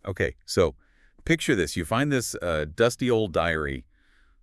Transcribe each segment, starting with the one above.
Okay, so picture this. You find this dusty old diary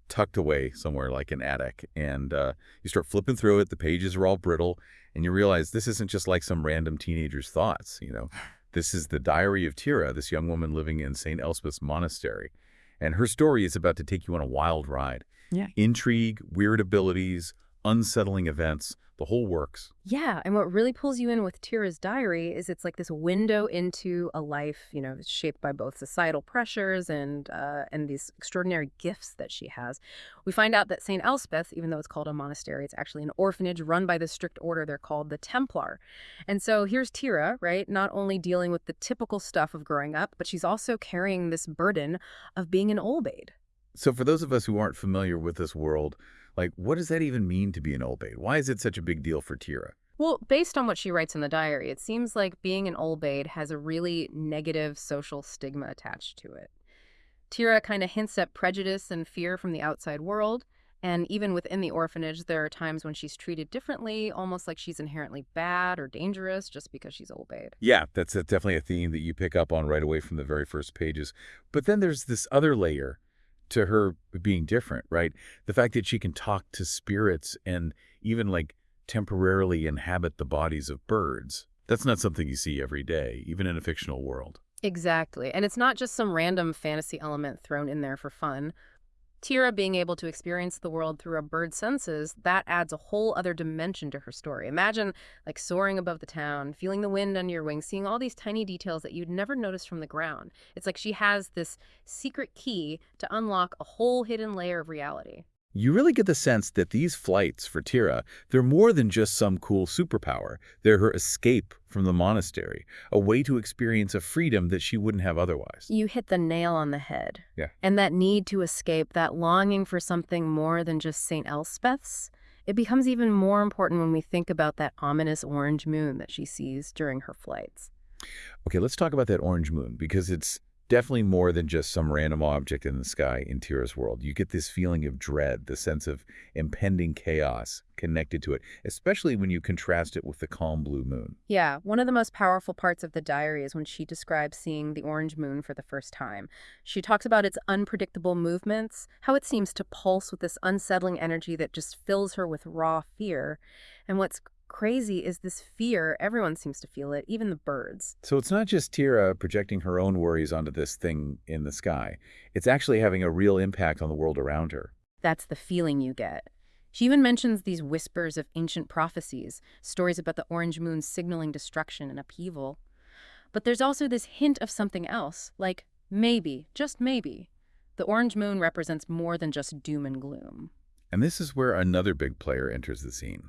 tucked away somewhere like an attic, and you start flipping through it. The pages are all brittle, and you realize this isn't just like some random teenager's thoughts, you know. This is the diary of Tira, this young woman living in St. Elspeth's Monastery. And her story is about to take you on a wild ride. Yeah. Intrigue, weird abilities, unsettling events, the whole works. Yeah, and what really pulls you in with Tira's diary is it's like this window into a life, shaped by both societal pressures and these extraordinary gifts that she has. We find out that St. Elspeth, even though it's called a monastery, it's actually an orphanage run by the strict order. They're called the Templar. And so here's Tira, right, not only dealing with the typical stuff of growing up, but she's also carrying this burden of being an Old-Maid. So for those of us who aren't familiar with this world, like, what does that even mean to be an Old-Maid? Why is it such a big deal for Tira? Well, based on what she writes in the diary, it seems like being an Old-Maid has a really negative social stigma attached to it. Tira kind of hints at prejudice and fear from the outside world, and even within the orphanage, there are times when she's treated differently, almost like she's inherently bad or dangerous just because she's Old-Maid. Yeah, that's definitely a theme that you pick up on right away from the very first pages. But then there's this other layer to her being different, right? The fact that she can talk to spirits and even like temporarily inhabit the bodies of birds. That's not something you see every day, even in a fictional world. Exactly. And it's not just some random fantasy element thrown in there for fun. Tira being able to experience the world through her bird senses, that adds a whole other dimension to her story. Imagine like soaring above the town, feeling the wind under your wings, seeing all these tiny details that you'd never notice from the ground. It's like she has this secret key to unlock a whole hidden layer of reality. You really get the sense that these flights for Tira, they're more than just some cool superpower. They're her escape from the monastery, a way to experience a freedom that she wouldn't have otherwise. You hit the nail on the head. Yeah. And that need to escape, that longing for something more than just St. Elspeth's, it becomes even more important when we think about that ominous orange moon that she sees during her flights. Okay, let's talk about that orange moon, because it's definitely more than just some random object in the sky in Tira's world. You get this feeling of dread, the sense of impending chaos connected to it, especially when you contrast it with the calm blue moon. Yeah, one of the most powerful parts of the diary is when she describes seeing the orange moon for the first time. She talks about its unpredictable movements, how it seems to pulse with this unsettling energy that just fills her with raw fear. And what's crazy is this fear, everyone seems to feel it, even the birds. So it's not just Tira projecting her own worries onto this thing in the sky. It's actually having a real impact on the world around her. That's the feeling you get. She even mentions these whispers of ancient prophecies, stories about the orange moon signaling destruction and upheaval. But there's also this hint of something else, like maybe, just maybe, the orange moon represents more than just doom and gloom. And this is where another big player enters the scene.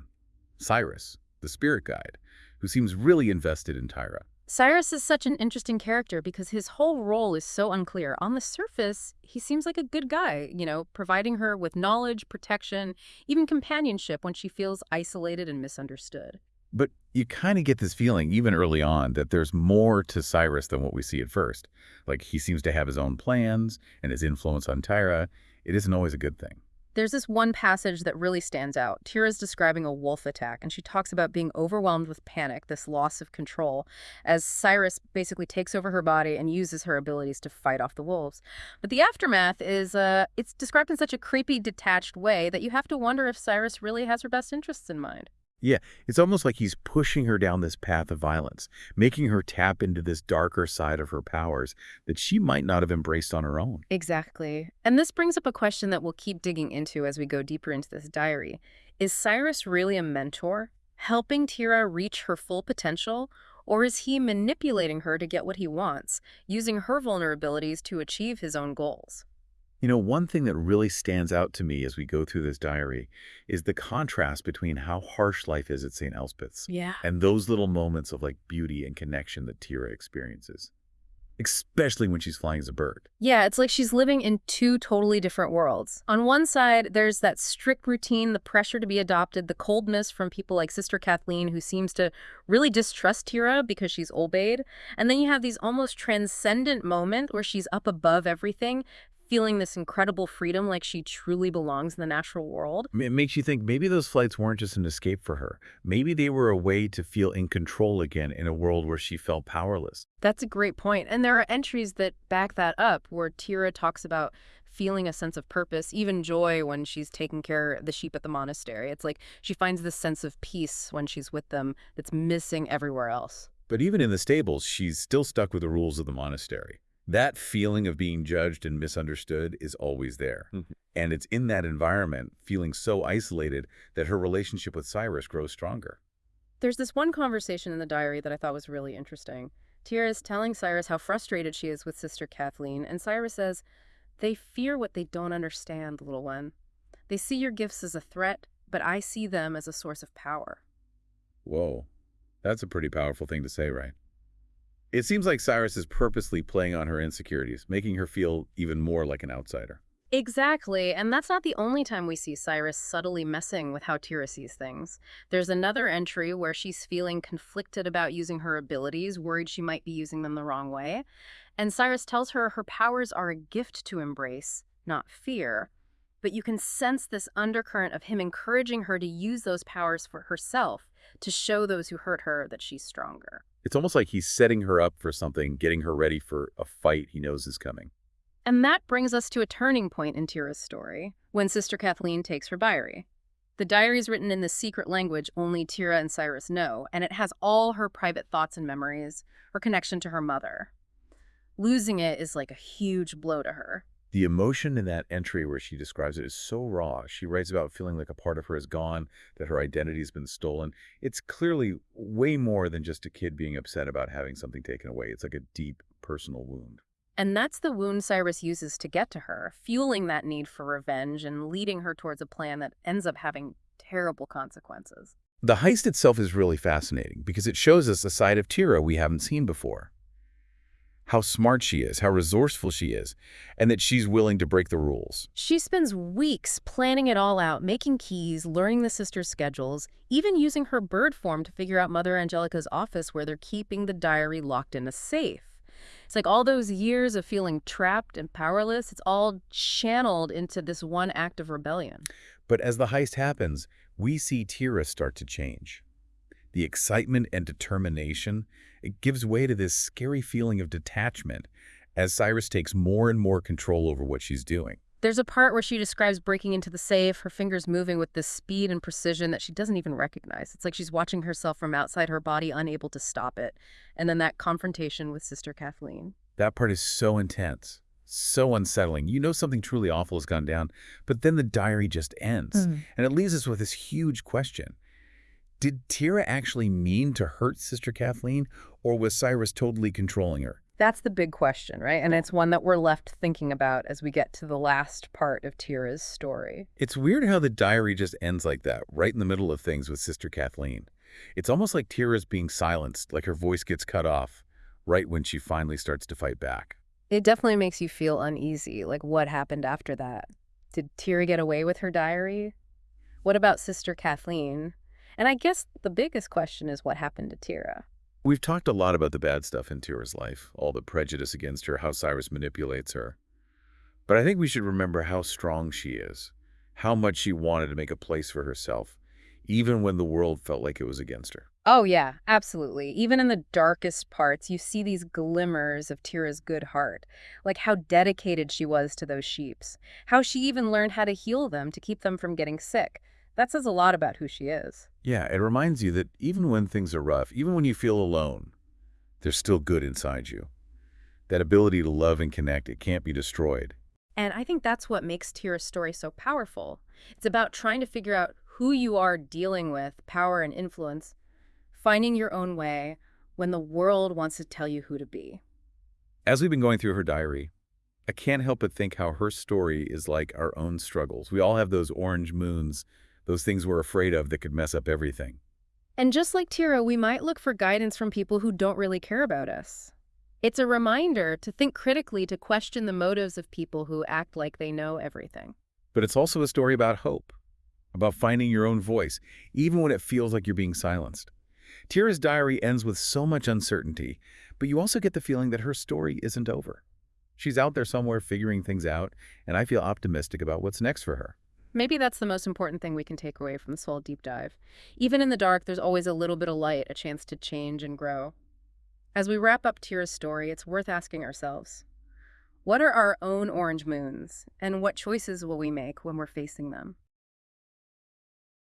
Cyrus, the spirit guide, who seems really invested in Tira. Cyrus is such an interesting character because his whole role is so unclear. On the surface, he seems like a good guy, providing her with knowledge, protection, even companionship when she feels isolated and misunderstood. But you kind of get this feeling, even early on, that there's more to Cyrus than what we see at first. Like, he seems to have his own plans, and his influence on Tira, it isn't always a good thing. There's this one passage that really stands out. Tira's describing a wolf attack, and she talks about being overwhelmed with panic, this loss of control, as Cyrus basically takes over her body and uses her abilities to fight off the wolves. But the aftermath is, it's described in such a creepy, detached way that you have to wonder if Cyrus really has her best interests in mind. Yeah, it's almost like he's pushing her down this path of violence, making her tap into this darker side of her powers that she might not have embraced on her own. Exactly. And this brings up a question that we'll keep digging into as we go deeper into this diary. Is Cyrus really a mentor, helping Tira reach her full potential, or is he manipulating her to get what he wants, using her vulnerabilities to achieve his own goals? You know, one thing that really stands out to me as we go through this diary is the contrast between how harsh life is at St. Elspeth's Yeah. and those little moments of like beauty and connection that Tira experiences, especially when she's flying as a bird. Yeah, it's like she's living in two totally different worlds. On one side, there's that strict routine, the pressure to be adopted, the coldness from people like Sister Kathleen, who seems to really distrust Tira because she's Old-Maid. And then you have these almost transcendent moments where she's up above everything, feeling this incredible freedom like she truly belongs in the natural world. It makes you think maybe those flights weren't just an escape for her. Maybe they were a way to feel in control again in a world where she felt powerless. That's a great point. And there are entries that back that up where Tira talks about feeling a sense of purpose, even joy when she's taking care of the sheep at the monastery. It's like she finds this sense of peace when she's with them that's missing everywhere else. But even in the stables, she's still stuck with the rules of the monastery. That feeling of being judged and misunderstood is always there. And it's in that environment, feeling so isolated, that her relationship with Cyrus grows stronger. There's this one conversation in the diary that I thought was really interesting. Tira is telling Cyrus how frustrated she is with Sister Kathleen, and Cyrus says, "They fear what they don't understand, little one. They see your gifts as a threat, but I see them as a source of power." Whoa, that's a pretty powerful thing to say, right? It seems like Cyrus is purposely playing on her insecurities, making her feel even more like an outsider. Exactly, and that's not the only time we see Cyrus subtly messing with how Tira sees things. There's another entry where she's feeling conflicted about using her abilities, worried she might be using them the wrong way. And Cyrus tells her her powers are a gift to embrace, not fear. But you can sense this undercurrent of him encouraging her to use those powers for herself, to show those who hurt her that she's stronger. It's almost like he's setting her up for something, getting her ready for a fight he knows is coming. And that brings us to a turning point in Tira's story, when Sister Kathleen takes her diary. The diary is written in the secret language only Tira and Cyrus know, and it has all her private thoughts and memories, her connection to her mother. Losing it is like a huge blow to her. The emotion in that entry where she describes it is so raw. She writes about feeling like a part of her is gone, that her identity has been stolen. It's clearly way more than just a kid being upset about having something taken away. It's like a deep personal wound. And that's the wound Cyrus uses to get to her, fueling that need for revenge and leading her towards a plan that ends up having terrible consequences. The heist itself is really fascinating because it shows us a side of Tira we haven't seen before. How smart she is, how resourceful she is, and that she's willing to break the rules. She spends weeks planning it all out, making keys, learning the sisters' schedules, even using her bird form to figure out Mother Angelica's office where they're keeping the diary locked in a safe. It's like all those years of feeling trapped and powerless, it's all channeled into this one act of rebellion. But as the heist happens, we see Tira start to change. The excitement and determination, it gives way to this scary feeling of detachment as Cyrus takes more and more control over what she's doing. There's a part where she describes breaking into the safe, her fingers moving with this speed and precision that she doesn't even recognize. It's like she's watching herself from outside her body, unable to stop it. And then that confrontation with Sister Kathleen. That part is so intense, so unsettling. You know something truly awful has gone down, but then the diary just ends. And it leaves us with this huge question. Did Tira actually mean to hurt Sister Kathleen, or was Cyrus totally controlling her? That's the big question, right? And it's one that we're left thinking about as we get to the last part of Tira's story. It's weird how the diary just ends like that, right in the middle of things with Sister Kathleen. It's almost like Tira's being silenced, like her voice gets cut off, right when she finally starts to fight back. It definitely makes you feel uneasy, like what happened after that? Did Tira get away with her diary? What about Sister Kathleen? And I guess the biggest question is what happened to Tira? We've talked a lot about the bad stuff in Tira's life, all the prejudice against her, how Cyrus manipulates her. But I think we should remember how strong she is, how much she wanted to make a place for herself, even when the world felt like it was against her. Oh, yeah, absolutely. Even in the darkest parts, you see these glimmers of Tira's good heart, like how dedicated she was to those sheeps, how she even learned how to heal them to keep them from getting sick. That says a lot about who she is. Yeah, it reminds you that even when things are rough, even when you feel alone, there's still good inside you. That ability to love and connect, it can't be destroyed. And I think that's what makes Tira's story so powerful. It's about trying to figure out who you are dealing with, power and influence, finding your own way when the world wants to tell you who to be. As we've been going through her diary, I can't help but think how her story is like our own struggles. We all have those orange moons, those things we're afraid of that could mess up everything. And just like Tira, we might look for guidance from people who don't really care about us. It's a reminder to think critically, to question the motives of people who act like they know everything. But it's also a story about hope, about finding your own voice, even when it feels like you're being silenced. Tira's diary ends with so much uncertainty, but you also get the feeling that her story isn't over. She's out there somewhere figuring things out, and I feel optimistic about what's next for her. Maybe that's the most important thing we can take away from this whole deep dive. Even in the dark, there's always a little bit of light, a chance to change and grow. As we wrap up Tira's story, it's worth asking ourselves, what are our own orange moons, and what choices will we make when we're facing them?